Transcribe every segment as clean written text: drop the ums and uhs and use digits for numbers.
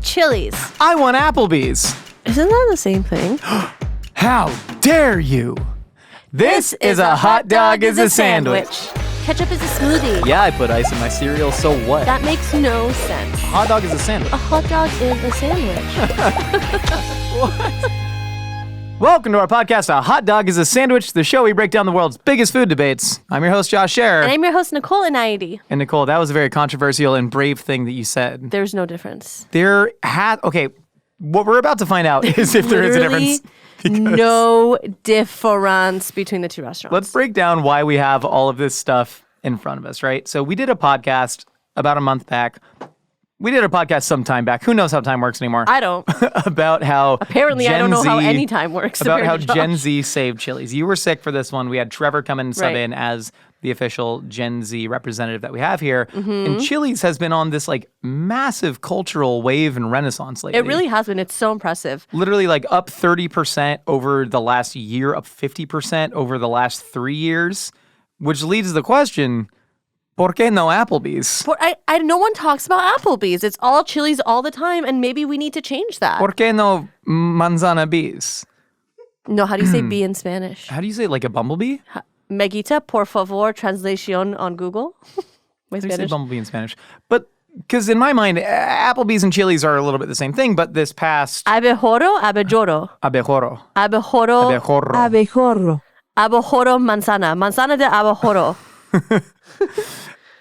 want Chili's. I want Applebee's. Isn't that the same thing? How dare you? This is a hot dog is a sandwich. Ketchup is a smoothie. Yeah, I put ice in my cereal, so what? That makes no sense. A hot dog is a sandwich. A hot dog is a sandwich. Welcome to our podcast, A Hot Dog is a Sandwich, the show we break down the world's biggest food debates. I'm your host, Josh Scherer. And I'm your host, Nicole and Nicole, that was a very controversial and brave thing that you said. There's no difference. Okay, what we're about to find out is if there is a difference. No difference between the two restaurants. Let's break down why we have all of this stuff in front of us, right? So we did a podcast about a month back. We did a podcast some time back. Who knows how time works anymore? I don't. About how Apparently, I don't know how any time works. About how Gen Z saved Chili's. You were sick for this one. We had Trevor come in and sub in as the official Gen Z representative that we have here. Mm-hmm. And Chili's has been on this like massive cultural wave and renaissance lately. It really has been. It's so impressive. Literally like up 30% over the last year, up 50% over the last 3 years, which leads to the question, ¿por qué no Applebee's? No one talks about Applebee's. It's all Chili's all the time, and maybe we need to change that. ¿Por qué no manzana bees? No, how do you say bee in Spanish? How do you say it, like a bumblebee? Meguita, por favor, translation on Google. How do you say bumblebee in Spanish? But, because in my mind, Applebee's and Chili's are a little bit the same thing, but this past... Abejorro, abejorro. Abejorro. Abejorro. Abejorro. Abejorro. Abejorro manzana. Manzana de abejorro.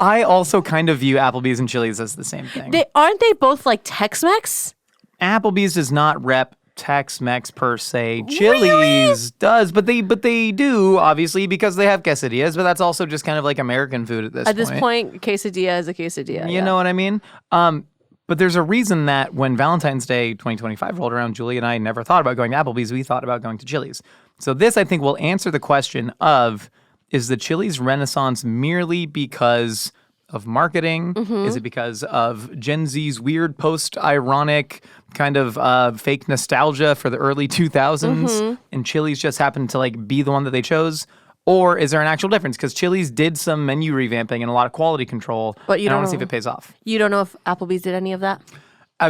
I also kind of view Applebee's and Chili's as the same thing. Aren't they both like Tex-Mex? Applebee's does not rep Tex-Mex per se. Chili's Really? does, but they do obviously because they have quesadillas, but that's also just kind of like American food at this point. At this point, quesadilla is a quesadilla. You know what I mean? But there's a reason that when Valentine's Day 2025 rolled around, Julie and I never thought about going to Applebee's. We thought about going to Chili's. So this, I think, will answer the question of, is the Chili's renaissance merely because of marketing? Mm-hmm. Is it because of Gen Z's weird post-ironic kind of fake nostalgia for the early 2000s? Mm-hmm. And Chili's just happened to like be the one that they chose? Or is there an actual difference? Because Chili's did some menu revamping and a lot of quality control. But I want to see if it pays off. You don't know if Applebee's did any of that?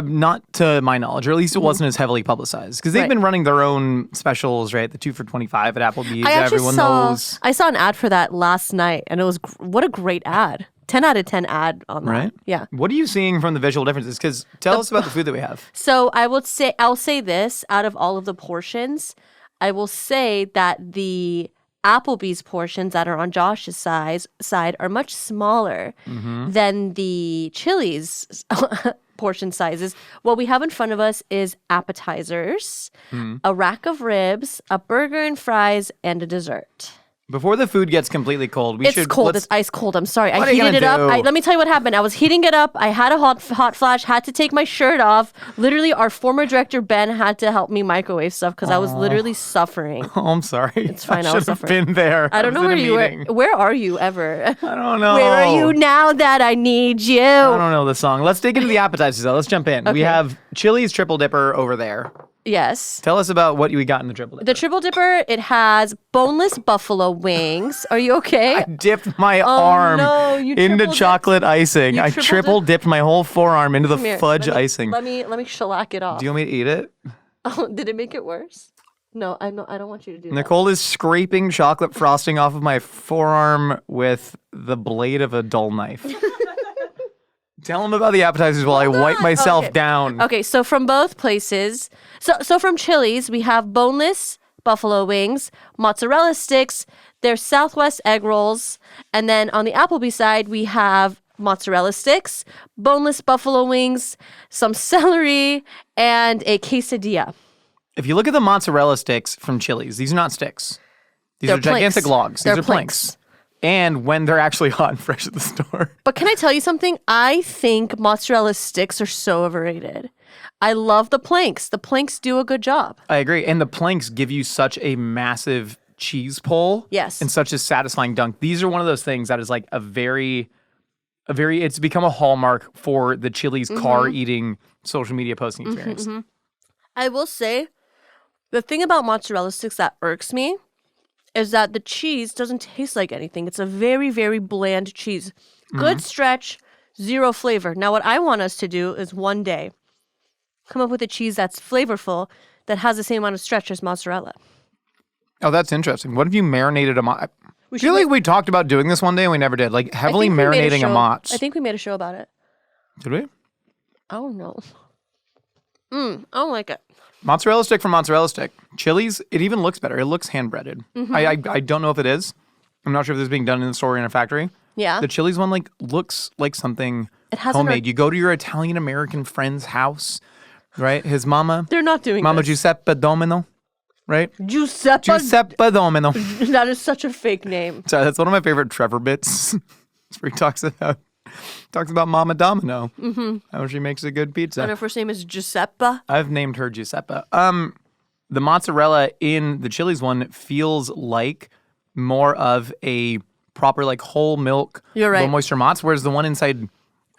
Not to my knowledge, or at least it wasn't as heavily publicized. Because they've been running their own specials, right? The 2 for $25 at Applebee's. Everyone knows. I saw an ad for that last night, and it was what a great ad. 10 out of 10 ad on that. Right? Yeah. What are you seeing from the visual differences? Because tell us about the food that we have. So I'll say this, out of all of the portions, I will say that the Applebee's portions that are on Josh's side are much smaller than the Chili's portion sizes. What we have in front of us is appetizers, a rack of ribs, a burger and fries, and a dessert. Before the food gets completely cold, It's cold. It's ice cold. I'm sorry. I heated it do? up. Let me tell you what happened. I was heating it up. I had a hot flash. Had to take my shirt off. Literally, our former director Ben had to help me microwave stuff because I was literally suffering. Oh, I'm sorry. It's fine. I I was should have suffering. been there. I don't know where you were. Where are you ever? I don't know. Where are you now that I need you? I don't know the song. Let's dig into the appetizers, though. Let's jump in. Okay. We have Chili's Triple Dipper over there. Yes. Tell us about what we got in the Triple Dipper. The Triple Dipper, it has boneless buffalo wings. Are you okay? I dipped my arm into chocolate icing. I triple dipped my whole forearm into the fudge icing. Let me shellac it off. Do you want me to eat it? Oh, did it make it worse? No, I don't want you to do that. Nicole is scraping chocolate frosting off of my forearm with the blade of a dull knife. Tell them about the appetizers while I wipe myself down. Okay, so from both places, so from Chili's, we have boneless buffalo wings, mozzarella sticks, there's Southwest egg rolls, and then on the Applebee side, we have mozzarella sticks, boneless buffalo wings, some celery, and a quesadilla. If you look at the mozzarella sticks from Chili's, these are not sticks. These are gigantic logs. These are planks. And when they're actually hot and fresh at the store. But can I tell you something? I think mozzarella sticks are so overrated. I love the planks. The planks do a good job. I agree. And the planks give you such a massive cheese pull. Yes. And such a satisfying dunk. These are one of those things that is like it's become a hallmark for the Chili's car eating social media posting experience. I will say, the thing about mozzarella sticks that irks me is that the cheese doesn't taste like anything. It's a very, very bland cheese. Good stretch, zero flavor. Now, what I want us to do is one day come up with a cheese that's flavorful that has the same amount of stretch as mozzarella. Oh, that's interesting. What if you marinated a mozz? I feel like we talked about doing this one day and we never did. Like heavily marinating a mozz. I think we made a show about it. Did we? I don't know. I don't like it. Mozzarella stick for mozzarella stick. Chili's, it even looks better. It looks hand-breaded. I don't know if it is. I'm not sure if this is being done in the store or in a factory. Yeah. The Chili's one like looks like something It has homemade. You go to your Italian-American friend's house, right? His mama. They're not doing Mama this. Giuseppe Domino, right? Giuseppe. Domino. That is such a fake name. Sorry, that's one of my favorite Trevor bits. Where he talks about Mama Domino. How she makes a good pizza. And her first name is Giuseppe. I've named her Giuseppe. The mozzarella in the Chili's one feels like more of a proper like whole milk, You're right. low moisture mozz, whereas the one inside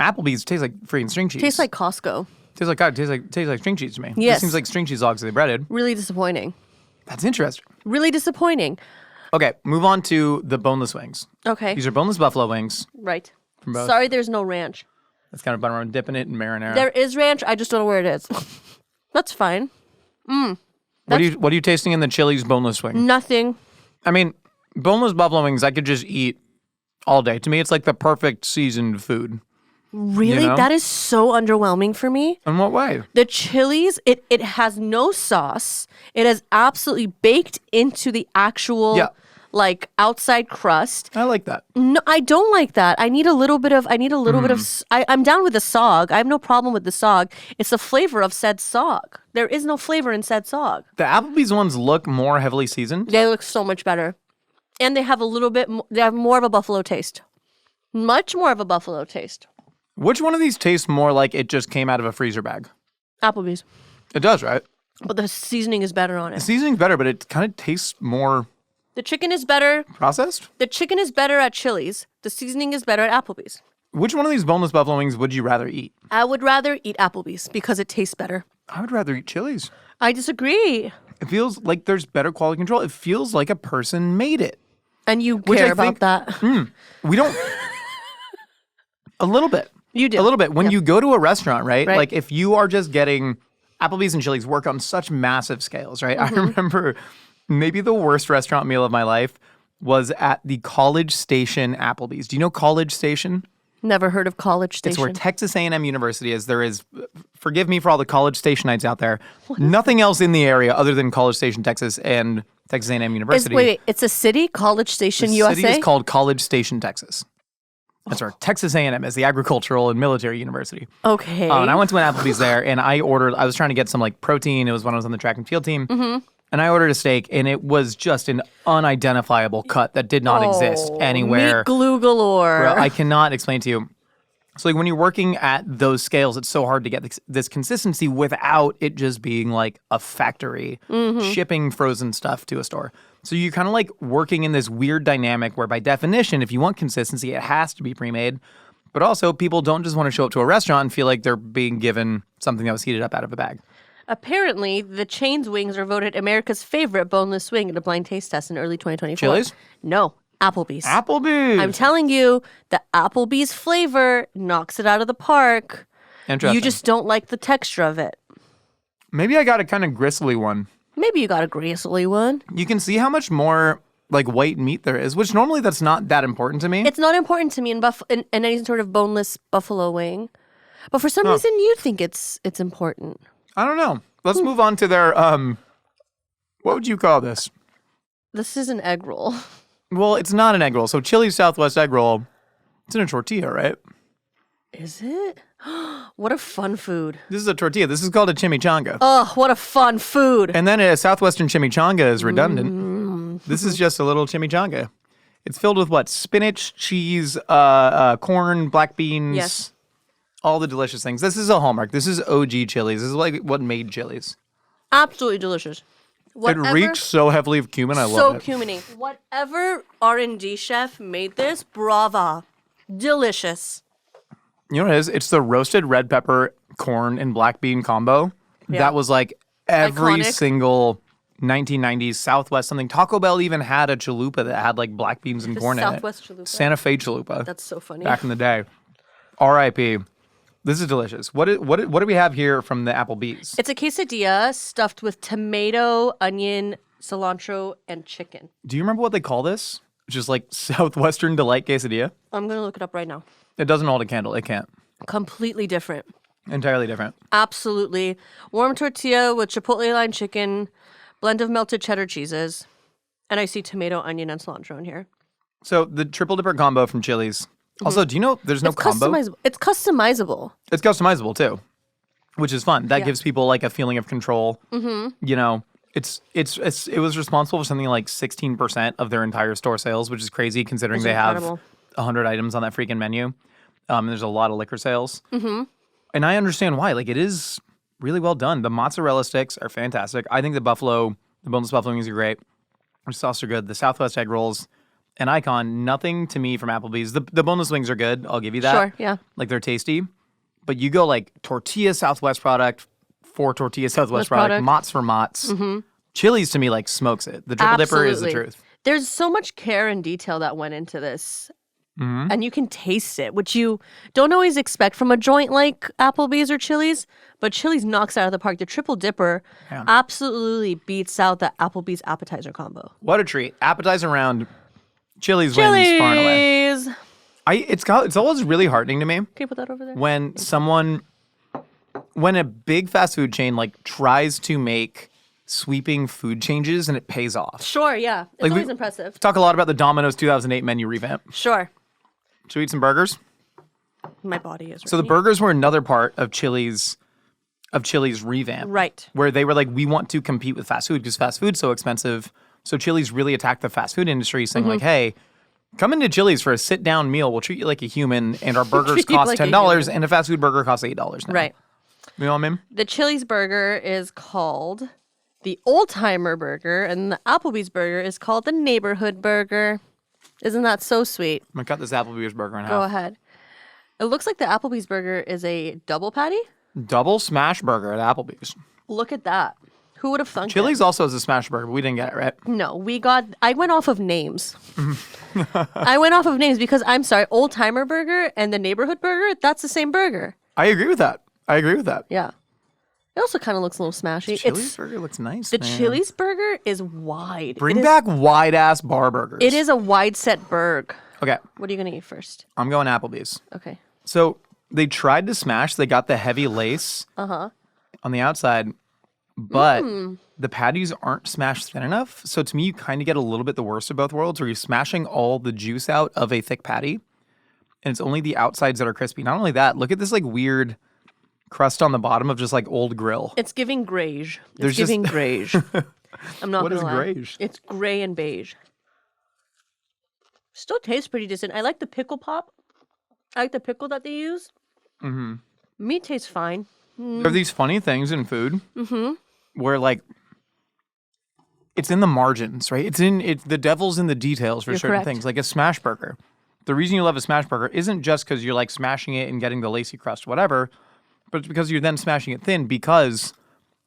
Applebee's tastes like freaking string cheese. Tastes like Costco. Tastes like string cheese to me. Yes. It seems like string cheese logs that they breaded. Really disappointing. That's interesting. Really disappointing. Okay, move on to the boneless wings. Okay. These are boneless buffalo wings. Right. both. Sorry, there's no ranch. That's kind of bummer. I'm dipping it in marinara. There is ranch. I just don't know where it is. That's fine. What are you tasting in the Chili's boneless wing? Nothing. I mean, boneless buffalo wings I could just eat all day. To me, it's like the perfect seasoned food. Really? You know? That is so underwhelming for me. In what way? The Chili's, it has no sauce. It is absolutely baked into the actual like outside crust. I like that. No, I don't like that. I need a little bit of I'm down with the sog. I have no problem with the sog. It's the flavor of said sog. There is no flavor in said sog. The Applebee's ones look more heavily seasoned. They look so much better. And they have they have more of a buffalo taste. Much more of a buffalo taste. Which one of these tastes more like it just came out of a freezer bag? Applebee's. It does, right? But the seasoning is better on The it. seasoning's better, but it kind of tastes more The chicken is better. processed. The chicken is better at Chili's. The seasoning is better at Applebee's. Which one of these boneless buffalo wings would you rather eat? I would rather eat Applebee's because it tastes better. I would rather eat Chili's. I disagree. It feels like there's better quality control. It feels like a person made it. And you Which care I about think- that. We don't. A little bit. You do. A little bit. When you go to a restaurant, right? Right. Like if you are just getting Applebee's and Chili's work on such massive scales, right? Mm-hmm. I remember maybe the worst restaurant meal of my life was at the College Station Applebee's. Do you know College Station? Never heard of College Station. It's where Texas A&M University is. There is, forgive me for all the College Stationites out there, nothing else in the area other than College Station, Texas, and Texas A&M University. Wait. It's a city? College Station, The USA? city is called College Station, Texas. That's right. Texas A&M is the agricultural and military university. Okay. And I went to an Applebee's there, and I was trying to get some like protein. It was when I was on the track and field team. Mm-hmm. And I ordered a steak, and it was just an unidentifiable cut that did not exist anywhere. Meat glue galore. Bro, I cannot explain to you. So like when you're working at those scales, it's so hard to get this consistency without it just being like a factory shipping frozen stuff to a store. So you're kind of like working in this weird dynamic where by definition, if you want consistency, it has to be pre-made. But also people don't just want to show up to a restaurant and feel like they're being given something that was heated up out of a bag. Apparently, the chain's wings are voted America's favorite boneless wing in a blind taste test in early 2024. Chili's? No, Applebee's. Applebee's. I'm telling you, the Applebee's flavor knocks it out of the park. Interesting. You just don't like the texture of it. Maybe I got a kind of gristly one. Maybe you got a gracefully one. You can see how much more like white meat there is, which normally that's not that important to me. It's not important to me in any sort of boneless buffalo wing. But for some reason, you think it's important. I don't know. Let's move on to their, what would you call this? This is an egg roll. Well, it's not an egg roll. So Chili's Southwest egg roll, it's in a tortilla, right? Is it? What a fun food. This is a tortilla. This is called a chimichanga. Oh, what a fun food. And then a Southwestern chimichanga is redundant. This is just a little chimichanga. It's filled with what? Spinach, cheese, corn, black beans. Yes. All the delicious things. This is a hallmark. This is OG Chili's. This is like what made Chili's. Absolutely delicious. It reeks so heavily of cumin. I love it. So cuminy. Whatever R&D chef made this, brava. Delicious. You know what it is? It's the roasted red pepper, corn, and black bean combo. Yeah. That was like every Iconic. single 1990s Southwest something. Taco Bell even had a chalupa that had like black beans and corn Southwest in it. chalupa. Santa Fe chalupa. That's so funny. Back in the day. R.I.P. This is delicious. What do we have here from the Applebee's? It's a quesadilla stuffed with tomato, onion, cilantro, and chicken. Do you remember what they call this? Just like Southwestern Delight quesadilla? I'm going to look it up right now. It doesn't hold a candle. It can't. Completely different. Entirely different. Absolutely. Warm tortilla with chipotle lime chicken, blend of melted cheddar cheeses, and I see tomato, onion, and cilantro in here. So the triple dipper combo from Chili's. Also, do you know there's no combo? It's customizable. It's customizable too, which is fun. That gives people like a feeling of control. Mm-hmm. You know, it was responsible for something like 16% of their entire store sales, which is crazy considering they have 100 items on that freaking menu. And there's a lot of liquor sales. Mm-hmm. And I understand why. Like, it is really well done. The mozzarella sticks are fantastic. I think the boneless buffalo wings are great. The sauce are good. The Southwest egg rolls, an icon. Nothing to me from Applebee's. The boneless wings are good. I'll give you that. Sure, yeah. Like, they're tasty. But you go like tortilla Southwest product for tortilla Southwest product, Mott's for Mott's. Mm-hmm. Chili's to me like smokes it. The triple dipper is the truth. There's so much care and detail that went into this. Mm-hmm. And you can taste it, which you don't always expect from a joint like Applebee's or Chili's. But Chili's knocks out of the park. The triple dipper absolutely beats out the Applebee's appetizer combo. What a treat. Appetizer round. Chili's wins far and away. It's always really heartening to me. Can you put that over there? When a big fast food chain like tries to make sweeping food changes and it pays off. Sure, yeah. It's always impressive. Talk a lot about the Domino's 2008 menu revamp. Sure. Should we eat some burgers? My body is ready. So the burgers were another part of Chili's revamp. Right. Where they were like, we want to compete with fast food because fast food's so expensive. So Chili's really attacked the fast food industry saying like, hey, come into Chili's for a sit-down meal. We'll treat you like a human and our burgers cost $10 and a fast food burger costs $8 now. Right. You know what I mean? The Chili's burger is called the Old Timer Burger and the Applebee's burger is called the Neighborhood Burger. Isn't that so sweet? I'm going to cut this Applebee's burger in half. Go ahead. It looks like the Applebee's burger is a double patty. Double smash burger at Applebee's. Look at that. Who would have thunk Chili's also has a smash burger, but we didn't get it, right? No, I went off of names. I went off of names because, I'm sorry, Old Timer Burger and the Neighborhood Burger, that's the same burger. I agree with that. Yeah. It also kind of looks a little smashy. Chili's burger looks nice, The Chili's burger is wide. Bring back wide-ass bar burgers. It is a wide-set burg. Okay. What are you going to eat first? I'm going Applebee's. Okay. So they tried to smash. They got the heavy lace on the outside, but the patties aren't smashed thin enough. So to me, you kind of get a little bit the worst of both worlds where you're smashing all the juice out of a thick patty, and it's only the outsides that are crispy. Not only that, look at this like weird crust on the bottom of just like old grill. It's giving greige. It's giving greige. I'm not going to lie. What is greige? It's gray and beige. Still tastes pretty decent. I like the pickle pop. I like the pickle that they use. Mm-hmm. Meat tastes fine. There are these funny things in food where like it's in the margins, right? It's the devil's in the details for certain things. Like a smash burger. The reason you love a smash burger isn't just because you're like smashing it and getting the lacy crust, whatever. But it's because you're then smashing it thin because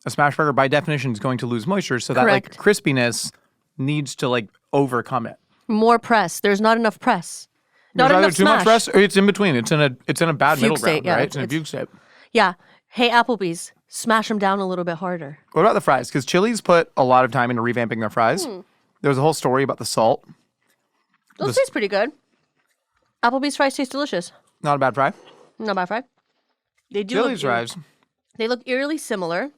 a smash burger by definition is going to lose moisture. So that like crispiness needs to like overcome it. More press. There's not enough press. Not enough too much press or it's in between. It's in a bad middle ground, right? It's in a fugue state. Yeah. Hey, Applebee's, smash them down a little bit harder. What about the fries? Because Chili's put a lot of time into revamping their fries. There was a whole story about the salt. Those taste pretty good. Applebee's fries taste delicious. Not a bad fry. Not a bad fry. They do. Chili's fries. They look eerily similar.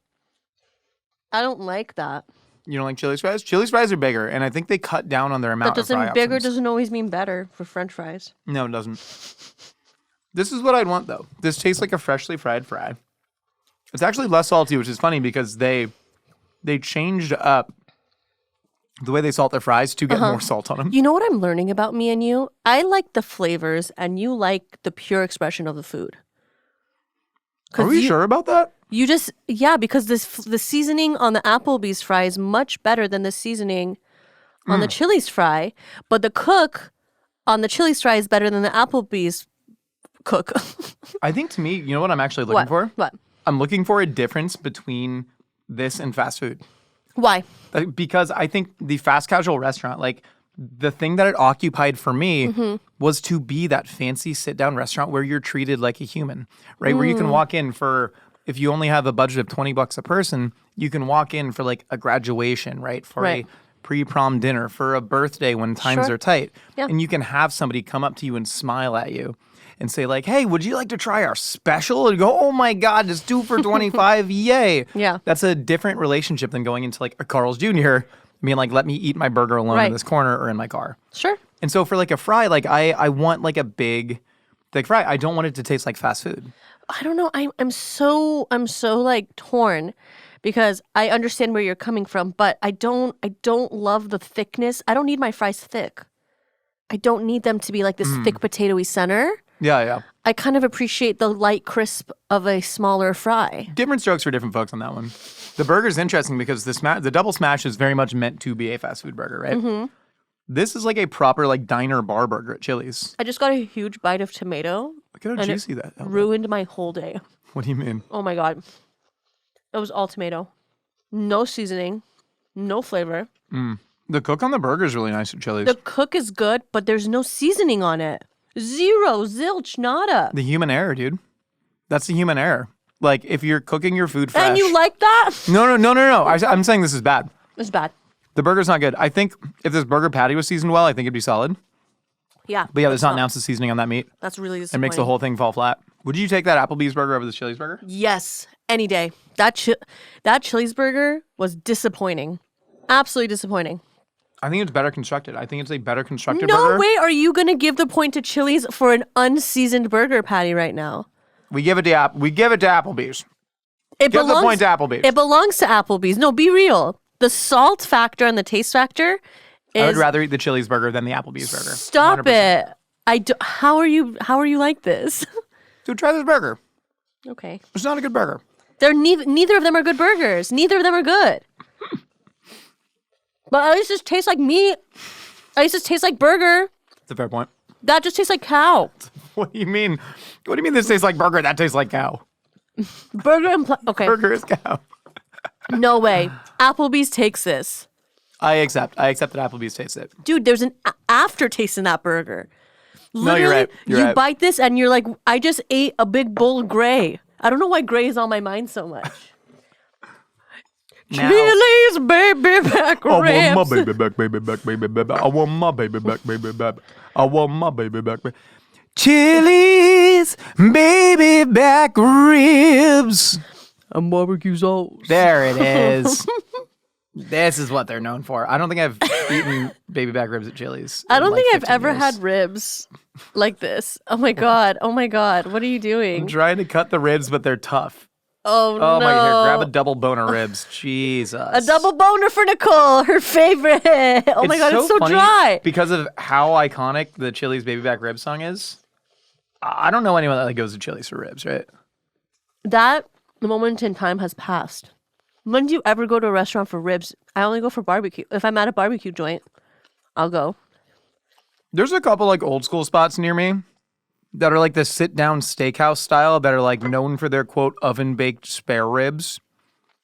I don't like that. You don't like Chili's fries? Chili's fries are bigger, and I think they cut down on their amount of fry options. Bigger doesn't always mean better for French fries. No, it doesn't. This is what I'd want, though. This tastes like a freshly fried fry. It's actually less salty, which is funny because they changed up the way they salt their fries to get more salt on them. You know what I'm learning about me and you? I like the flavors, and you like the pure expression of the food. Are we sure about that? Because the seasoning on the Applebee's fry is much better than the seasoning on the Chili's fry, but the cook on the Chili's fry is better than the Applebee's cook. I think to me, you know what I'm actually looking for? What? I'm looking for a difference between this and fast food. Why? Because I think the fast casual restaurant, like the thing that it occupied for me was to be that fancy sit-down restaurant where you're treated like a human, right? Where you can walk in for, if you only have a budget of $20 a person, you can walk in for like a graduation, right? For a pre-prom dinner, for a birthday when times are tight. Yeah. And you can have somebody come up to you and smile at you and say like, hey, would you like to try our special? And go, oh my God, it's 2 for $25, yay. Yeah. That's a different relationship than going into like a Carl's Jr., being like, let me eat my burger alone in this corner or in my car. Sure. And so for like a fry, like I want like a big, like fry. I don't want it to taste like fast food. I don't know. I'm so like torn because I understand where you're coming from, but I don't love the thickness. I don't need my fries thick. I don't need them to be like this thick potatoey center. Yeah. I kind of appreciate the light crisp of a smaller fry. Different strokes for different folks on that one. The burger's interesting because the double smash is very much meant to be a fast food burger, right? Mm-hmm. This is like a proper like diner bar burger at Chili's. I just got a huge bite of tomato. Look at how juicy that is. Ruined my whole day. What do you mean? Oh my God. It was all tomato. No seasoning. No flavor. The cook on the burger is really nice at Chili's. The cook is good, but there's no seasoning on it. Zero, zilch, nada. The human error, dude. That's the human error. Like, if you're cooking your food fresh... And you like that? No. I'm saying this is bad. It's bad. The burger's not good. I think if this burger patty was seasoned well, I think it'd be solid. Yeah. But yeah, there's not an ounce of seasoning on that meat. That's really disappointing. It makes the whole thing fall flat. Would you take that Applebee's burger over the Chili's burger? Yes, any day. That Chili's burger was disappointing. Absolutely disappointing. I think it's better constructed. I think it's a better constructed burger. No way are you going to give the point to Chili's for an unseasoned burger patty right now. We give it to Applebee's. Give the point to Applebee's. It belongs to Applebee's. No, be real. The salt factor and the taste factor is... I would rather eat the Chili's burger than the Applebee's burger. Stop 100%. it. How are you like this? Dude, try this burger. Okay. It's not a good burger. They're neither of them are good burgers. Neither of them are good. But at least it tastes like meat. At least it tastes like burger. That's a fair point. That just tastes like cow. What do you mean? What do you mean this tastes like burger? That tastes like cow. Burger and... okay. Burger is cow. No way. Applebee's takes this. I accept that Applebee's tastes it. Dude, there's an aftertaste in that burger. Literally, no, you're right. You bite this and you're like, I just ate a big bowl of gray. I don't know why gray is on my mind so much. Now, Chili's baby back ribs. I want my baby back, baby back, baby back. I want my baby back, baby back. I want my baby back, baby. Chili's baby back ribs. And barbecue sauce. There it is. This is what they're known for. I don't think I've eaten baby back ribs at Chili's. I don't think I've ever had ribs like this. Oh my God. Oh my God. What are you doing? I'm trying to cut the ribs, but they're tough. Oh, no. Oh my God. Here, grab a double boner ribs. Jesus. A double boner for Nicole, her favorite. Oh my God, it's so funny dry. Because of how iconic the Chili's baby back rib song is. I don't know anyone that goes to Chili's for ribs, right? That moment in time has passed. When do you ever go to a restaurant for ribs? I only go for barbecue. If I'm at a barbecue joint, I'll go. There's a couple like old school spots near me that are like the sit down steakhouse style that are like known for their quote oven baked spare ribs.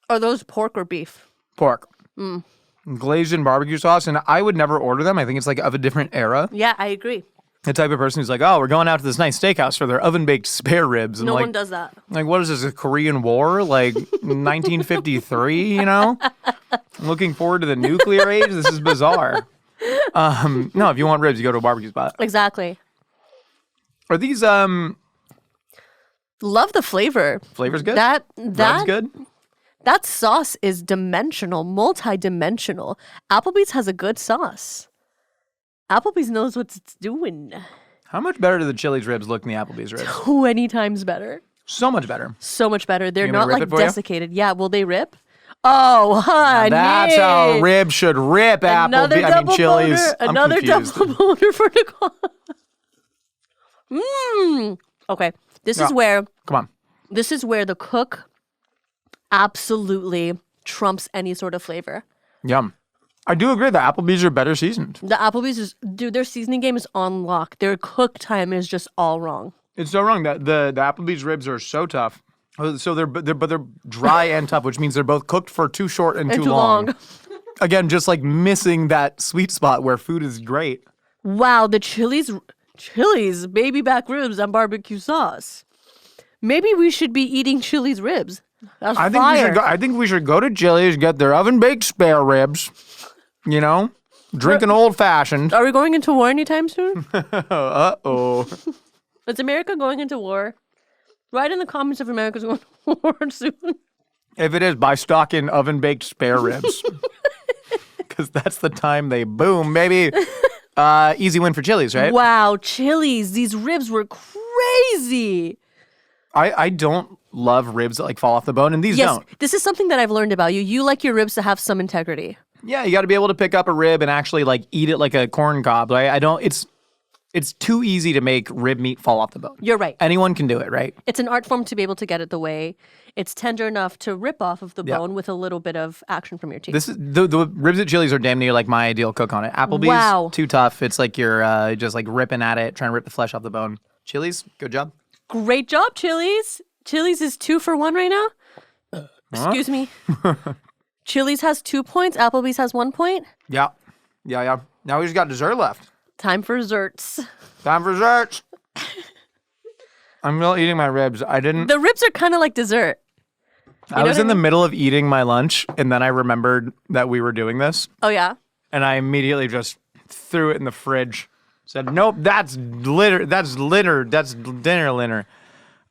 Are those pork or beef? Pork. Glazed in barbecue sauce. And I would never order them. I think it's like of a different era. Yeah, I agree. The type of person who's like, oh, we're going out to this nice steakhouse for their oven baked spare ribs. And No like, one does that. Like, what is this, a Korean War? Like 1953, you know? I'm looking forward to the nuclear age. This is bizarre. No, if you want ribs, you go to a barbecue spot. Exactly. Are these, Love the flavor. flavors good? That's good? That sauce is dimensional, multi-dimensional. Applebee's has a good sauce. Applebee's knows what it's doing. How much better do the Chili's ribs look than the Applebee's ribs? 20 times better. So much better. So much better. They're You want not me to like rip it for you? desiccated. Yeah, will they rip? Oh, honey. That's how a rib should rip, Chili's. Another double boner for Nicole. Okay, this is where Come on. this is where the cook absolutely trumps any sort of flavor. Yum. I do agree that Applebee's are better seasoned. The Applebee's is, dude, their seasoning game is on lock. Their cook time is just all wrong. It's so wrong that the Applebee's ribs are so tough. So they're dry and tough, which means they're both cooked for too short and too long. Again, just like missing that sweet spot where food is great. Wow, the Chili's baby back ribs and barbecue sauce. Maybe we should be eating Chili's ribs. That's fire. I think we should go to Chili's, get their oven-baked spare ribs, drink an old-fashioned. Are we going into war anytime soon? Uh-oh. Is America going into war? Write in the comments if America's going to war soon. If it is, buy stock in oven-baked spare ribs. Because that's the time they boom, baby. Easy win for Chili's, right? Wow, Chili's. These ribs were crazy. I don't love ribs that like fall off the bone, and these don't. This is something that I've learned about you. You like your ribs to have some integrity. Yeah, you got to be able to pick up a rib and actually like eat it like a corn cob. Right? It's too easy to make rib meat fall off the bone. You're right. Anyone can do it, right? It's an art form to be able to get it the way it's tender enough to rip off of the bone with a little bit of action from your teeth. This is the ribs at Chili's are damn near like my ideal cook on it. Applebee's too tough. It's like you're just like ripping at it, trying to rip the flesh off the bone. Chili's, good job. Great job, Chili's. Chili's is 2 for 1 right now. Excuse me. Chili's has 2 points. Applebee's has 1 point. Yeah. Now we just got dessert left. Time for desserts. Time for desserts. I'm still eating my ribs. The ribs are kind of like dessert. I was in the middle of eating my lunch, and then I remembered that we were doing this. Oh, yeah? And I immediately just threw it in the fridge. Said, nope, that's litter. That's litter. That's dinner litter.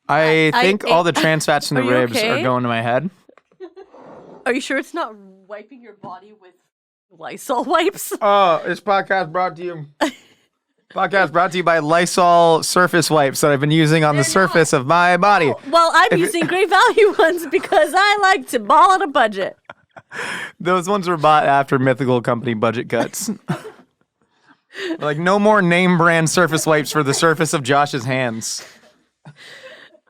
I think all the trans fats in the ribs are going to my head. Are you sure it's not wiping your body with Lysol wipes? Oh, this podcast brought to you by Lysol surface wipes that I've been using on the surface of my body. Oh, well, I'm using Great Value ones because I like to ball on a budget. Those ones were bought after Mythical company budget cuts. Like, no more name brand surface wipes for the surface of Josh's hands.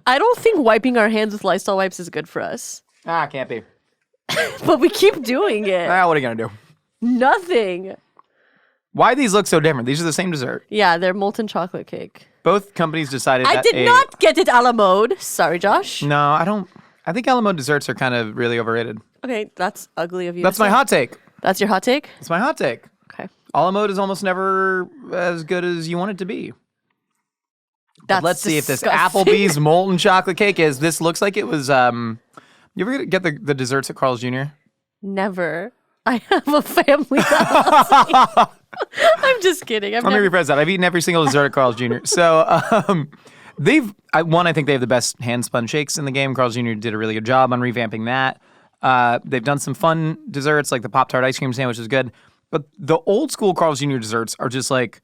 I don't think wiping our hands with Lysol wipes is good for us. Can't be. But we keep doing it. What are you going to do? Nothing. Why these look so different? These are the same dessert. Yeah, they're molten chocolate cake. Both companies decided I did not get it a la mode. Sorry, Josh. No, I don't. I think a la mode desserts are kind of really overrated. Okay, that's ugly of you. That's my hot take. That's your hot take? It's my hot take. Okay. A la mode is almost never as good as you want it to be. Let's see if this Applebee's molten chocolate cake is. This looks like it was. You ever get the desserts at Carl's Jr.? Never. I have a family that I'm just kidding. Let me rephrase that. I've eaten every single dessert at Carl's Jr. So I think they have the best hand spun shakes in the game. Carl's Jr. did a really good job on revamping that. They've done some fun desserts, like the Pop-Tart ice cream sandwich is good. But the old school Carl's Jr. desserts are just like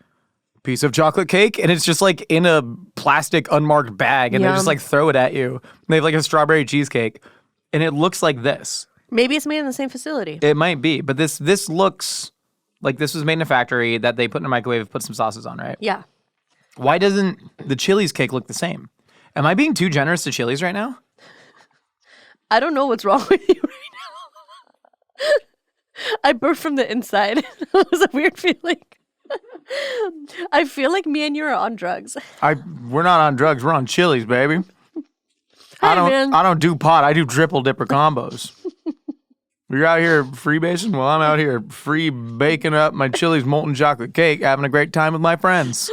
piece of chocolate cake, and it's just like in a plastic unmarked bag, and they just like throw it at you. They have like a strawberry cheesecake, and it looks like this. Maybe it's made in the same facility. It might be, but this looks like this was made in a factory that they put in a microwave, put some sauces on, right? Yeah. Why doesn't the Chili's cake look the same? Am I being too generous to Chili's right now? I don't know what's wrong with you right now. I burped from the inside. It was a weird feeling. I feel like me and you are on drugs. We're not on drugs. We're on Chili's, baby. Hi, man. I don't do pot. I do triple dipper combos. You're out here freebasing? Well, I'm out here free baking up my Chili's molten chocolate cake, having a great time with my friends.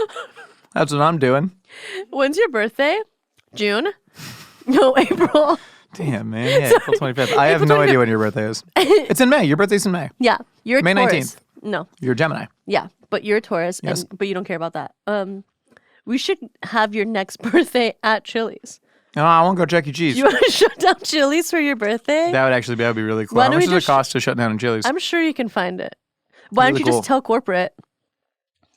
That's what I'm doing. When's your birthday? June? No, April. Damn, man. Yeah, April 25th. I have no idea when your birthday is. It's in May. Your birthday's in May. Yeah. You're a May Taurus. 19th. No. You're a Gemini. Yeah, but you're a Taurus, Yes. but you don't care about that. We should have your next birthday at Chili's. No, I won't go Chuck E. Cheese. You want to shut down Chili's for your birthday? That would be really cool. Why How don't much we does it just cost to shut down a Chili's? I'm sure you can find it. Why don't Really you cool. just tell corporate?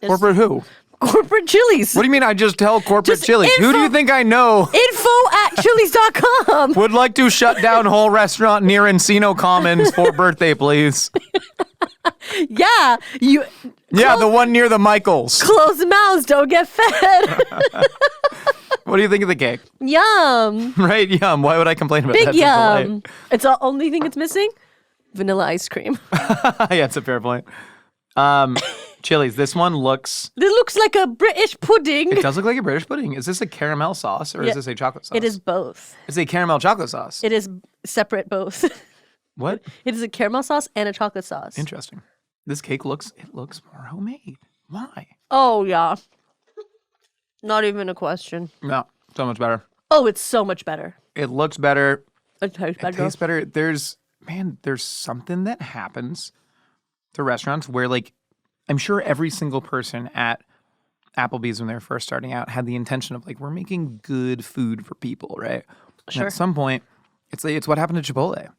Corporate who? Corporate Chili's. What do you mean I just tell corporate Just Chili's? Who do you think I know info@chili's.com. would like to shut down whole restaurant near Encino Commons for birthday, please? Yeah, Yeah, the one near the Michaels. close mouths, don't get fed. What do you think of the cake? Yum. Right? Yum. Why would I complain about Big that? yum. It's the only thing it's missing? Vanilla ice cream. Yeah, it's a fair point. Chili's. This one looks... It looks like a British pudding. It does look like a British pudding. Is this a caramel sauce or is this a chocolate sauce? It is both. It's a caramel chocolate sauce. It is separate both. What? It is a caramel sauce and a chocolate sauce. Interesting. This cake looks more homemade. Why? Oh, yeah. Not even a question. No, so much better. Oh, it's so much better. It looks better. It tastes better. It tastes better. There's something that happens to restaurants where, like, I'm sure every single person at Applebee's when they were first starting out had the intention of, like, we're making good food for people, right? Sure. And at some point, it's what happened to Chipotle.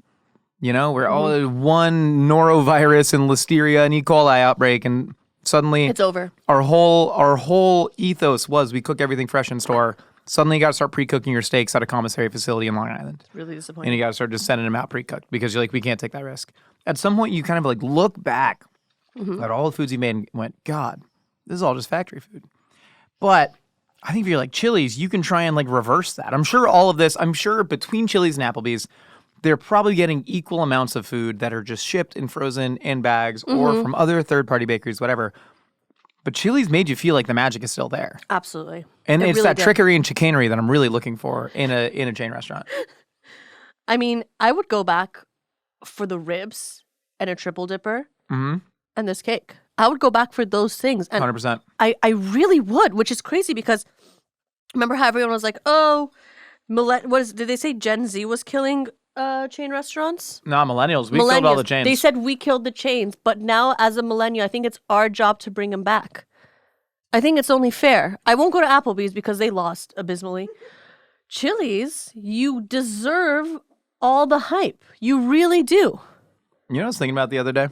You know, where all one norovirus and listeria and E. coli outbreak, and suddenly It's over. Our whole ethos was we cook everything fresh in store. Suddenly you got to start pre-cooking your steaks at a commissary facility in Long Island. It's really And disappointing. you got to start just sending them out pre-cooked because you're like, we can't take that risk. At some point, you kind of like look back at all the foods you made and went, God, this is all just factory food. But I think if you're like Chili's, you can try and like reverse that. I'm sure between Chili's and Applebee's, they're probably getting equal amounts of food that are just shipped and frozen in bags or from other third-party bakeries, whatever. But Chili's made you feel like the magic is still there. Absolutely. And It it's really that did. trickery and chicanery that I'm really looking for in a chain restaurant. I mean, I would go back for the ribs and a triple dipper and this cake. I would go back for those things. And 100%. I really would, which is crazy because remember how everyone was like, oh, did they say Gen Z was killing chain restaurants? No, millennials. We killed all the chains. They said we killed the chains, but now as a millennial, I think it's our job to bring them back. I think it's only fair. I won't go to Applebee's because they lost abysmally. Chili's, you deserve all the hype. You really do. You know what I was thinking about the other day?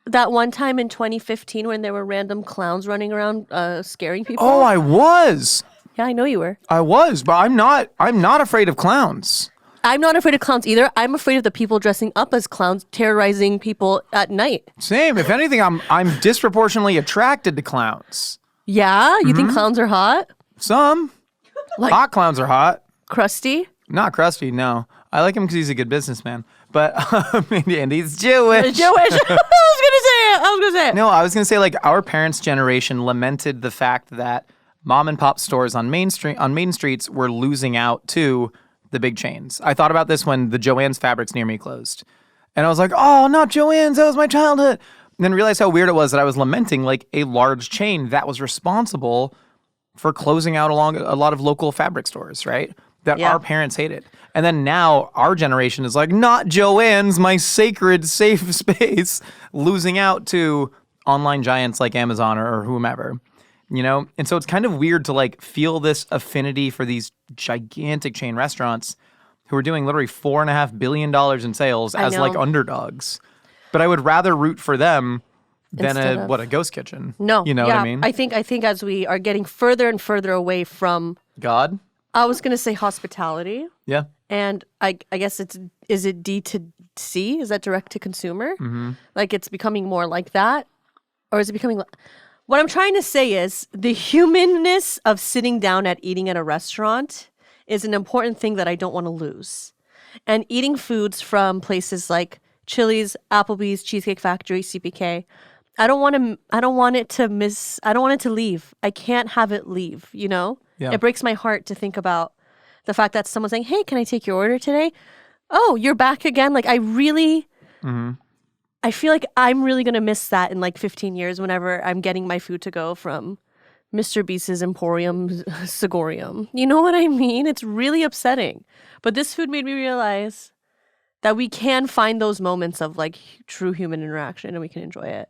That one time in 2015 when there were random clowns running around scaring people. Oh, I was. Yeah, I know you were. I was, but I'm not afraid of clowns. I'm not afraid of clowns either. I'm afraid of the people dressing up as clowns, terrorizing people at night. Same. If anything, I'm disproportionately attracted to clowns. Yeah? You think clowns are hot? Some. Like Hot clowns are hot. crusty? Not crusty, no. I like him because he's a good businessman. But, and he's Jewish. Jewish. I was gonna say it. No, I was going to say, like, our parents' generation lamented the fact that mom and pop stores on main streets were losing out to the big chains. I thought about this when the Joann's Fabrics near me closed. And I was like, oh, not Joann's. That was my childhood. And then realized how weird it was that I was lamenting, like, a large chain that was responsible for closing out along a lot of local fabric stores, right? That Yeah. our parents hated. And then now our generation is like, not Joann's, my sacred safe space, losing out to online giants like Amazon or whomever, you know? And so it's kind of weird to like feel this affinity for these gigantic chain restaurants who are doing literally $4.5 billion in sales as like know. underdogs. But I would rather root for them than Instead a of- ghost kitchen. No. You know what I mean? I think as we are getting further and further away from, God? I was gonna say hospitality. Yeah. And I guess is it D to C? Is that direct to consumer? Mm-hmm. Like it's becoming more like that? Or is it becoming... What I'm trying to say is the humanness of sitting down at eating at a restaurant is an important thing that I don't want to lose. And eating foods from places like Chili's, Applebee's, Cheesecake Factory, CPK, I don't want it to leave. I can't have it leave, you know? Yeah. It breaks my heart to think about the fact that someone's saying, hey, can I take your order today? Oh, you're back again? Like, I feel like I'm really going to miss that in like 15 years whenever I'm getting my food to go from Mr. Beast's Emporium Sigorium. You know what I mean? It's really upsetting. But this food made me realize that we can find those moments of like true human interaction and we can enjoy it.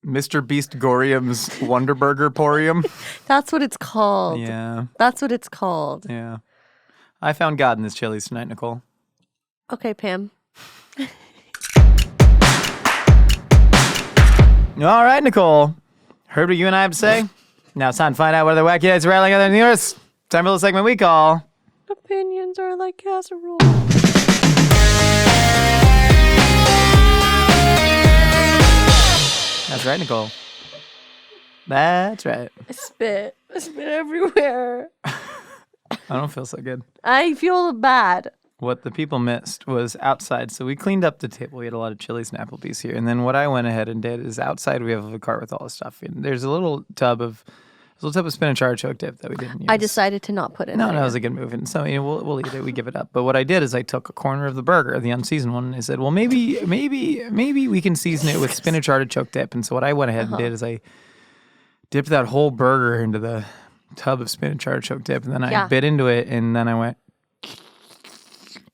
Mr. Beast Gorium's Wonderburger Porium. That's what it's called. Yeah. That's what it's called. Yeah. I found God in this Chili's tonight, Nicole. Okay, Pam. All right, Nicole. Heard what you and I have to say? Now it's time to find out whether wacky heads are rattling other than the universe. Time for the segment we call... Opinions are like casseroles. That's right, Nicole. That's right. I spit everywhere. I don't feel so good. I feel bad. What the people missed was outside. So we cleaned up the table. We had a lot of Chili's and Applebee's here. And then what I went ahead and did is outside we have a cart with all the stuff. And there's a little tub of a little type of spinach artichoke dip that we didn't use. I decided to not put it in No, there. no, it was a good move. And so we'll eat it. We give it up. But what I did is I took a corner of the burger, the unseasoned one, and I said, well, maybe we can season it with spinach artichoke dip. And so what I went ahead and did is I dipped that whole burger into the tub of spinach artichoke dip, and then I bit into it, and then I went,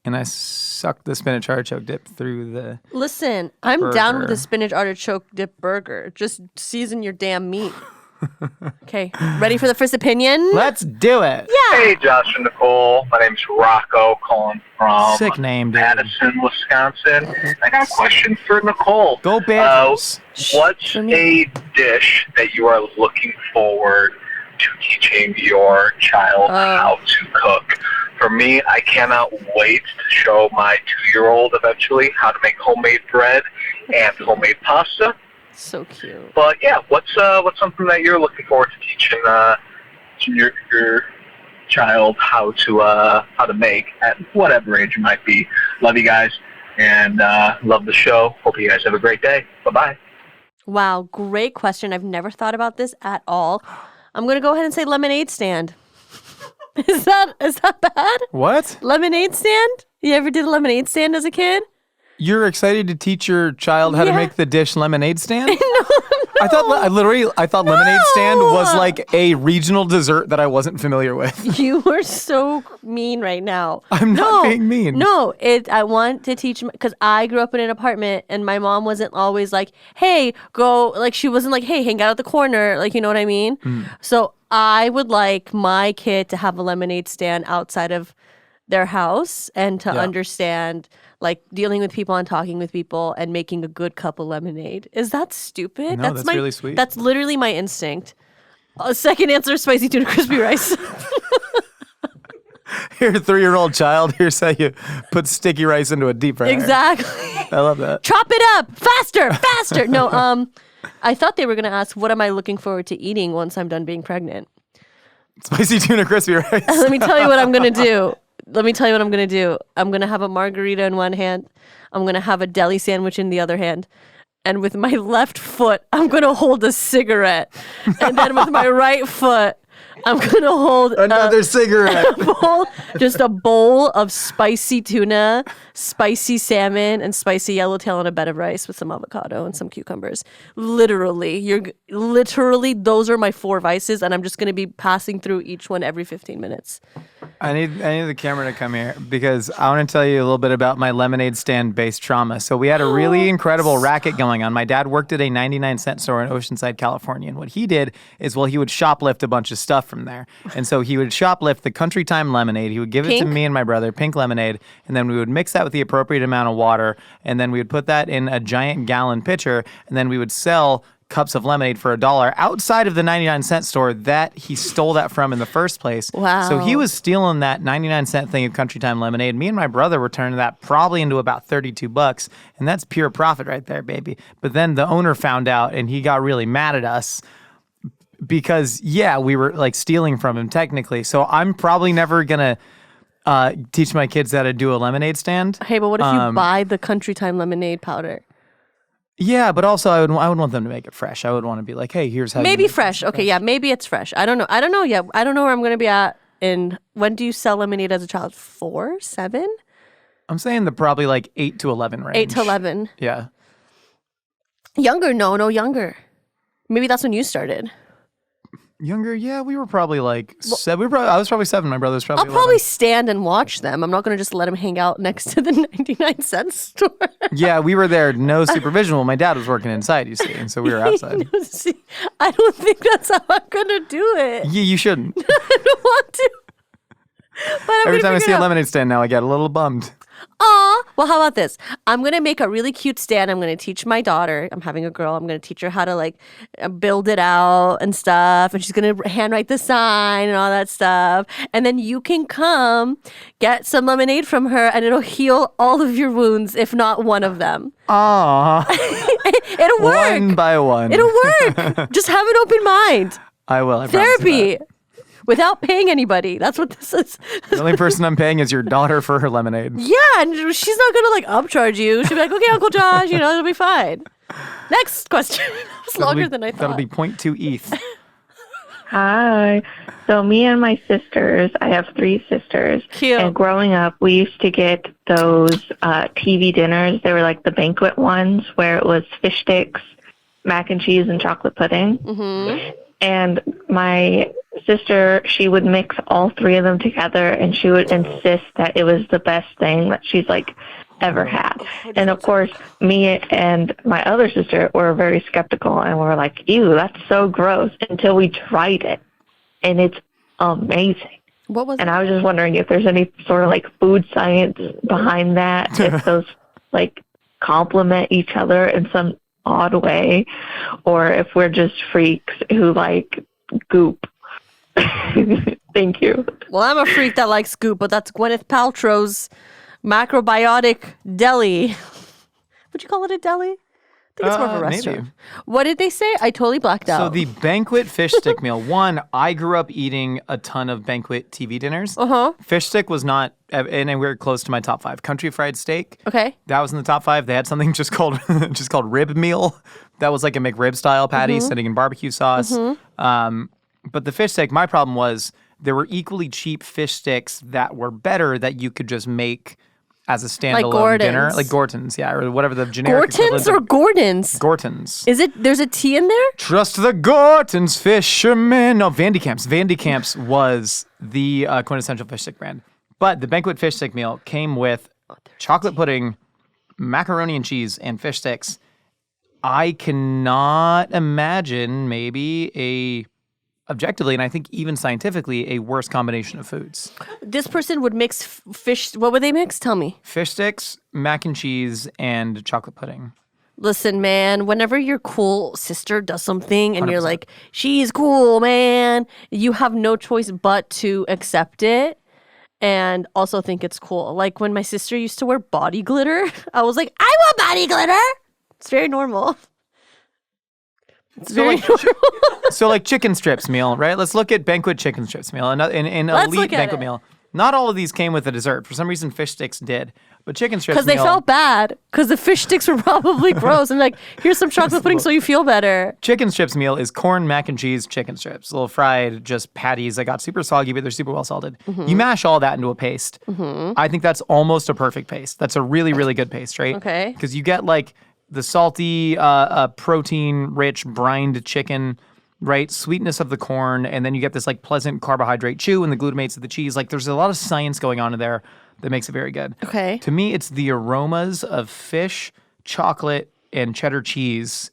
and I sucked the spinach artichoke dip through the Listen, I'm down with burger. a spinach artichoke dip burger. Just season your damn meat. Okay, ready for the first opinion? Let's do it. Hey, Josh and Nicole. My name's Rocco, calling from Sick name, dude. Madison, Wisconsin. I got a question for Nicole. Go Badgers. What's a dish that you are looking forward to teaching your child how to cook? For me, I cannot wait to show my 2-year-old eventually how to make homemade bread and homemade pasta. So cute. But yeah, what's something that you're looking forward to teaching your child how to make at whatever age you might be? Love you guys and love the show. Hope you guys have a great day. Bye bye. Wow, great question. I've never thought about this at all. I'm gonna go ahead and say lemonade stand. Is that bad? What? Lemonade stand? You ever did a lemonade stand as a kid? You're excited to teach your child how to make the dish lemonade stand? No. I thought lemonade stand was like a regional dessert that I wasn't familiar with. You are so mean right now. I'm not being mean. No, I want to teach because I grew up in an apartment and my mom wasn't always like, hey, go, like she wasn't like, hey, hang out at the corner. Like, you know what I mean? So I would like my kid to have a lemonade stand outside of their house and to understand like dealing with people and talking with people and making a good cup of lemonade. Is that stupid? No, that's really sweet. That's literally my instinct. Second answer, spicy tuna crispy rice. You're a 3-year-old child. Here's how you put sticky rice into a deep fryer. Exactly. I love that. Chop it up faster. No, I thought they were going to ask, what am I looking forward to eating once I'm done being pregnant? Spicy tuna crispy rice. Let me tell you what I'm going to do. I'm going to have a margarita in one hand. I'm going to have a deli sandwich in the other hand. And with my left foot, I'm going to hold a cigarette. And then with my right foot, I'm going to hold another cigarette. Just a bowl of spicy tuna, spicy salmon, and spicy yellowtail on a bed of rice with some avocado and some cucumbers. Literally, those are my 4 vices, and I'm just going to be passing through each one every 15 minutes. I need the camera to come here because I want to tell you a little bit about my lemonade stand-based trauma. So we had a really incredible racket going on. My dad worked at a 99-cent store in Oceanside, California, and what he did is, he would shoplift a bunch of stuff from there. And so he would shoplift the Country Time lemonade. He would give it to me and my brother, pink lemonade, and then we would mix that with the appropriate amount of water, and then we would put that in a giant gallon pitcher, and then we would sell cups of lemonade for $1 outside of the 99-cent store that he stole that from in the first place. Wow. So he was stealing that 99-cent thing of Country Time lemonade. Me and my brother were turning that probably into about $32, and that's pure profit right there, baby. But then the owner found out, and he got really mad at us because, we were like stealing from him technically. So I'm probably never going to teach my kids how to do a lemonade stand. Hey, but what if you buy the Country Time lemonade powder? Yeah, but also I would want them to make it fresh. I would want to be like, hey, here's how maybe you fresh. Okay, yeah, maybe it's fresh. I don't know. Yeah, I don't know where I'm going to be at. When do you sell lemonade as a child? 4, 7? I'm saying the probably like 8 to 11 range. 8 to 11. Yeah. Younger? No, younger. Maybe that's when you started. Younger, yeah, we were probably like 7. I was probably 7. My brother was probably I'll 11. probably stand and watch them. I'm not going to just let them hang out next to the 99-cent store. Yeah, we were there, no supervision. Well, my dad was working inside, you see, and so we were outside. See, I don't think that's how I'm going to do it. Yeah, you shouldn't. I don't want to. But Every time I see a lemonade stand now, I get a little bummed. Aw, well, how about this? I'm going to make a really cute stand. I'm going to teach my daughter. I'm having a girl. I'm going to teach her how to like build it out and stuff. And she's going to handwrite the sign and all that stuff. And then you can come get some lemonade from her and it'll heal all of your wounds, if not one of them. Aww. It'll work. One by one. It'll work. Just have an open mind. I will. I promise you Therapy. that. Without paying anybody. That's what this is. The only person I'm paying is your daughter for her lemonade. Yeah, and she's not going to like upcharge you. She'll be like, okay, Uncle Josh, it'll be fine. Next question. It's longer than I thought. That'll be 0.2 ETH. Hi. So me and my sisters, I have 3 sisters. Cute. And growing up, we used to get those TV dinners. They were like the banquet ones where it was fish sticks, mac and cheese, and chocolate pudding. Mm-hmm. And my sister, she would mix all 3 of them together, and she would insist that it was the best thing that she's like ever had. And of course, me and my other sister were very skeptical, and we were like, ew, that's so gross, until we tried it. And it's amazing. What was And it? I was just wondering if there's any sort of like food science behind that, if those like complement each other in some odd way, or if we're just freaks who like goop. Thank you. Well, I'm a freak that likes goop, but that's Gwyneth Paltrow's macrobiotic deli. Would you call it a deli? I think it's more of a restaurant. Maybe. What did they say? I totally blacked out. So the Banquet fish stick meal. One, I grew up eating a ton of Banquet TV dinners. Uh-huh. Fish stick was not anywhere close to my top 5. Country fried steak. Okay. That was in the top 5. They had something just called rib meal. That was like a McRib style patty sitting in barbecue sauce. But the fish stick, my problem was there were equally cheap fish sticks that were better that you could just make as a standalone dinner. Gordon's. Like Gorton's, yeah, or whatever the generic Gorton's or Gordon's? Gorton's. Is it? There's a T in there? Trust the Gorton's fishermen. No, Vandy Camps. Vandy Camps was the quintessential fish stick brand. But the Banquet fish stick meal came with chocolate pudding, macaroni and cheese, and fish sticks. I cannot imagine objectively, and I think even scientifically, a worse combination of foods. This person would mix fish. What would they mix? Tell me. Fish sticks, mac and cheese, and chocolate pudding. Listen, man, whenever your cool sister does something and you're like, she's cool, man, you have no choice but to accept it and also think it's cool. Like when my sister used to wear body glitter, I was like, I want body glitter. It's very normal. It's very normal. So like chicken strips meal, right? Let's look at Banquet chicken strips meal, an elite Banquet meal. Not all of these came with a dessert. For some reason, fish sticks did. But chicken strips meal... Because they felt bad. Because the fish sticks were probably gross. And like, here's some chocolate pudding so you feel better. Chicken strips meal is corn, mac and cheese, chicken strips. Little fried, just patties that got super soggy, but they're super well salted. You mash all that into a paste. I think that's almost a perfect paste. That's a really, really good paste, right? Okay. Because you get like the salty, protein-rich brined chicken, right? Sweetness of the corn, and then you get this like pleasant carbohydrate chew and the glutamates of the cheese. Like there's a lot of science going on in there that makes it very good. Okay. To me, it's the aromas of fish, chocolate, and cheddar cheese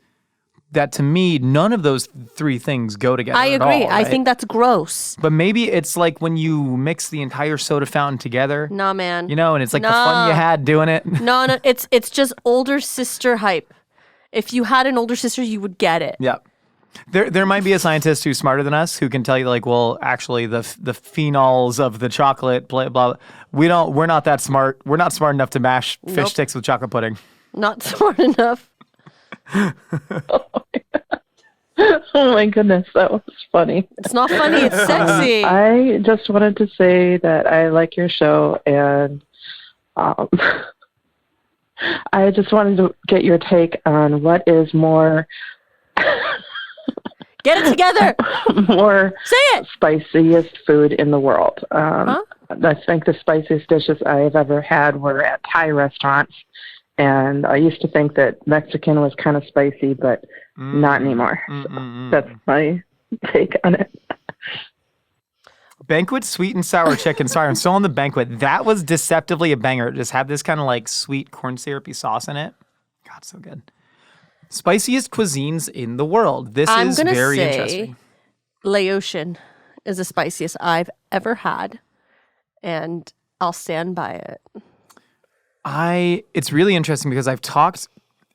that to me, none of those 3 things go together I agree. at all, right? I think that's gross. But maybe it's like when you mix the entire soda fountain together. Nah, man. You know, and it's like the fun you had doing it. No, it's just older sister hype. If you had an older sister, you would get it. Yeah. There might be a scientist who's smarter than us who can tell you like, well, actually the phenols of the chocolate, blah, blah. We're not that smart. We're not smart enough to mash fish sticks with chocolate pudding. Not smart enough. Oh my goodness, that was funny. It's not funny, it's sexy. I just wanted to say that I like your show, and I just wanted to get your take on what is more Get it together. more Say it. spiciest food in the world. I think the spiciest dishes I've ever had were at Thai restaurants. And I used to think that Mexican was kind of spicy, but not anymore. So that's my take on it. Banquet sweet and sour chicken. Sorry, I'm still on the Banquet. That was deceptively a banger. It just had this kind of like sweet corn syrupy sauce in it. God, so good. Spiciest cuisines in the world. This is very interesting. Laotian is the spiciest I've ever had, and I'll stand by it. It's really interesting because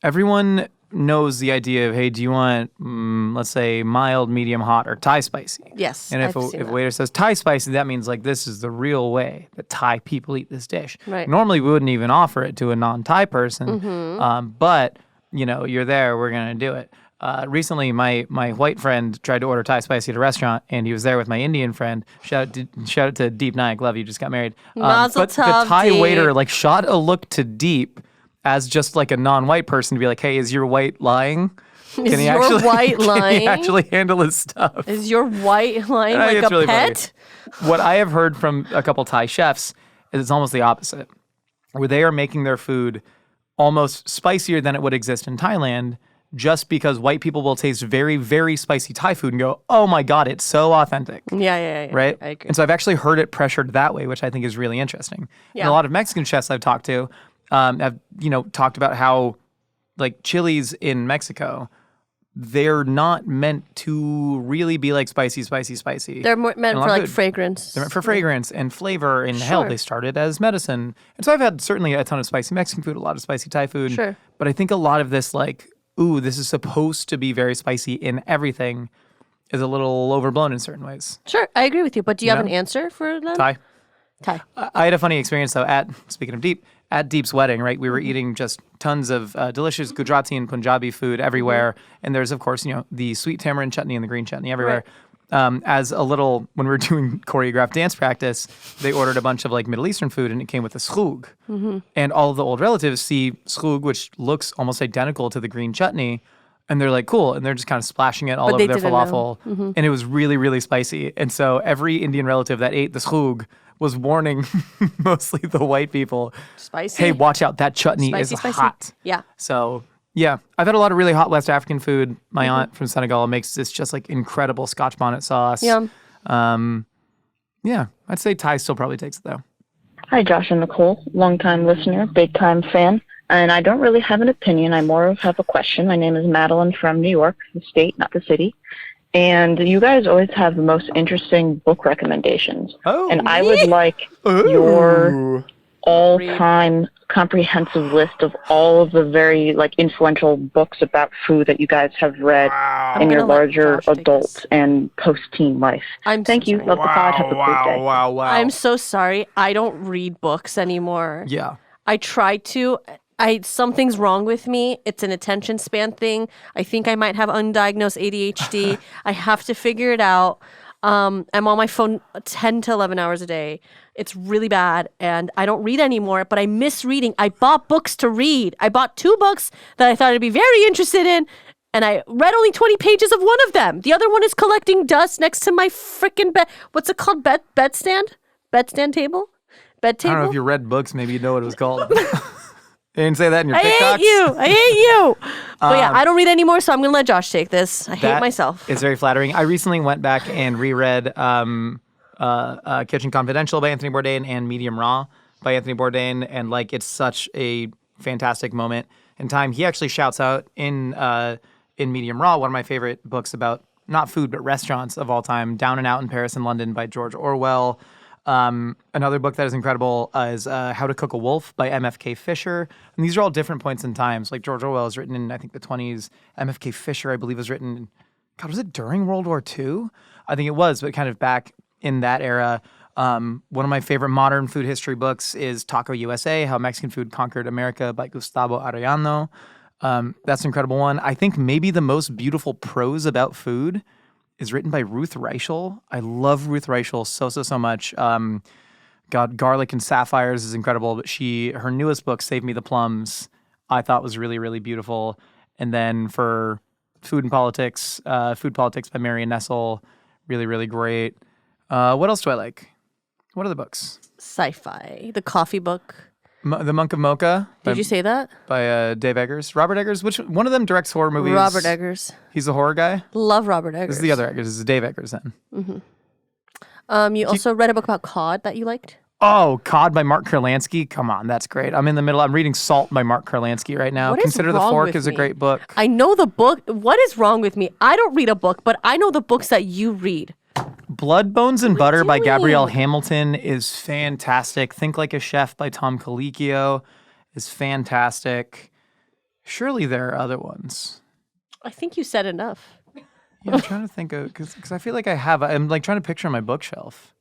everyone knows the idea of, hey, do you want, let's say, mild, medium, hot, or Thai spicy? Yes. And if a waiter says Thai spicy, that means like this is the real way that Thai people eat this dish. Right. Normally, we wouldn't even offer it to a non-Thai person, but you know, you're there, we're gonna do it. Recently, my white friend tried to order Thai spicy at a restaurant, and he was there with my Indian friend. Shout out to Deep Nayak, love you, just got married. But the Thai waiter like shot a look to Deep as just like a non-white person to be like, hey, is your white lying? Is your white Can lying? he actually handle his stuff? Is your white lying like It's a really pet? funny. What I have heard from a couple Thai chefs is it's almost the opposite, where they are making their food almost spicier than it would exist in Thailand, just because white people will taste very, very spicy Thai food and go, oh my God, it's so authentic. Yeah. Right? I agree. And so I've actually heard it pressured that way, which I think is really interesting. Yeah. And a lot of Mexican chefs I've talked to have, talked about how like chilies in Mexico, they're not meant to really be like spicy. They're more meant for like fragrance. They're meant for fragrance and flavor. And hell, they started as medicine. And so I've had certainly a ton of spicy Mexican food, a lot of spicy Thai food. Sure. But I think a lot of this like, ooh, this is supposed to be very spicy in everything is a little overblown in certain ways. Sure, I agree with you. But do you have an answer for them? Thai. Thai. I had a funny experience though speaking of Deep, at Deep's wedding, right? We were eating just tons of delicious Gujarati and Punjabi food everywhere. And there's, of course, the sweet tamarind chutney and the green chutney everywhere. As a little, when we were doing choreographed dance practice, they ordered a bunch of like Middle Eastern food and it came with a schroog. And all of the old relatives see schroog, which looks almost identical to the green chutney. And they're like, cool. And they're just kind of splashing it all over their falafel. And it was really, really spicy. And so every Indian relative that ate the schroog was warning mostly the white people, Spicy. hey, watch out, that chutney Spicy. is hot. Yeah. So, yeah, I've had a lot of really hot West African food. My aunt from Senegal makes this just like incredible Scotch bonnet sauce. Yum. Yeah, I'd say Thai still probably takes it though. Hi, Josh and Nicole, longtime listener, big-time fan. And I don't really have an opinion. I more of have a question. My name is Madeline from New York, the state, not the city. And you guys always have the most interesting book recommendations. Oh, and I would like your all-time comprehensive list of all of the very influential books about food that you guys have read in your larger adult and post-teen life. Thank you. Love the pod. Have a great day. Wow. I'm so sorry. I don't read books anymore. Yeah. I try to. Something's wrong with me. It's an attention span thing. I think I might have undiagnosed ADHD. I have to figure it out. I'm on my phone 10 to 11 hours a day. It's really bad, and I don't read anymore, but I miss reading. I bought books to read. I bought 2 books that I thought I'd be very interested in, and I read only 20 pages of one of them. The other one is collecting dust next to my freaking bed. What's it called? Bedstand? Bedstand table? Bed table? I don't know if you read books, maybe you'd know what it was called. You didn't say that in your TikToks. I hate you. But yeah, I don't read anymore, so I'm going to let Josh take this. I hate myself. It's very flattering. I recently went back and reread Kitchen Confidential by Anthony Bourdain and Medium Raw by Anthony Bourdain, and it's such a fantastic moment in time. He actually shouts out in Medium Raw, one of my favorite books about not food but restaurants of all time, Down and Out in Paris and London by George Orwell. Another book that is incredible is How to Cook a Wolf by MFK Fisher. And these are all different points in times. Like George Orwell was written in, I think, the 20s. MFK Fisher, I believe, was written, was it during World War II? I think it was, but kind of back in that era. One of my favorite modern food history books is Taco USA, How Mexican Food Conquered America by Gustavo Arellano. That's an incredible one. I think maybe the most beautiful prose about food is written by Ruth Reichel. I love Ruth Reichel so much. Garlic and Sapphires is incredible, but her newest book, Save Me the Plums, I thought was really, really beautiful. And then for Food Politics by Marion Nestle, really, really great. What else do I like? What are the books? Sci-fi. The coffee book. The Monk of Mocha. Did you say that? By Dave Eggers. Robert Eggers. Which one of them directs horror movies? Robert Eggers. He's a horror guy? Love Robert Eggers. This is the other Eggers. This is Dave Eggers then. Mm-hmm. You also read a book about cod that you liked? Oh, Cod by Mark Kurlansky. Come on, that's great. I'm in the middle. I'm reading Salt by Mark Kurlansky right now. Consider the Fork is a great book. I know the book. What is wrong with me? I don't read a book, but I know the books that you read. Blood, Bones, and Butter by Gabrielle Hamilton is fantastic. Think Like a Chef by Tom Colicchio is fantastic. Surely there are other ones. I think you said enough. Yeah, I'm trying to think of, because I feel like I have. I'm trying to picture my bookshelf.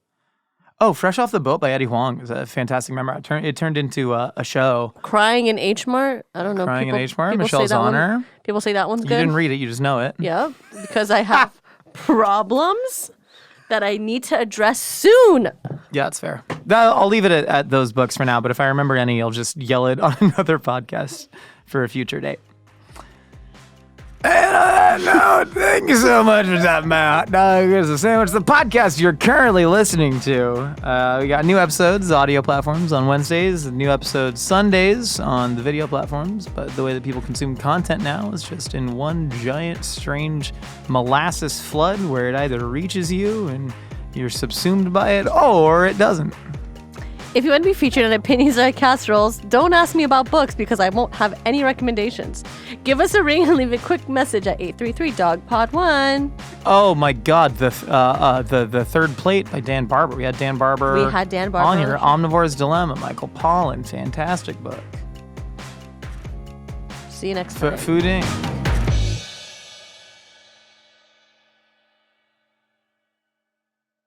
Oh, Fresh Off the Boat by Eddie Huang is a fantastic memoir. It turned into a show. Crying in H Mart? I don't know. Crying in H Mart? Michelle's Honor? People say that one's good. You didn't read it, you just know it. Yeah, because I have problems that I need to address soon. Yeah, that's fair. I'll leave it at those books for now, but if I remember any, I'll just yell it on another podcast for a future date. And on that note, thank you so much for stopping out. Here's the Sandwich, the podcast you're currently listening to. We got new episodes, audio platforms on Wednesdays, new episodes Sundays on the video platforms. But the way that people consume content now is just in one giant, strange molasses flood where it either reaches you and you're subsumed by it, or it doesn't. If you want to be featured on Opinions or Casseroles, don't ask me about books because I won't have any recommendations. Give us a ring and leave a quick message at 833-DOG-POD1. Oh my God, the Third Plate by Dan Barber. We had Dan Barber on here. Omnivore's Dilemma, Michael Pollan. Fantastic book. See you next time. Fooding.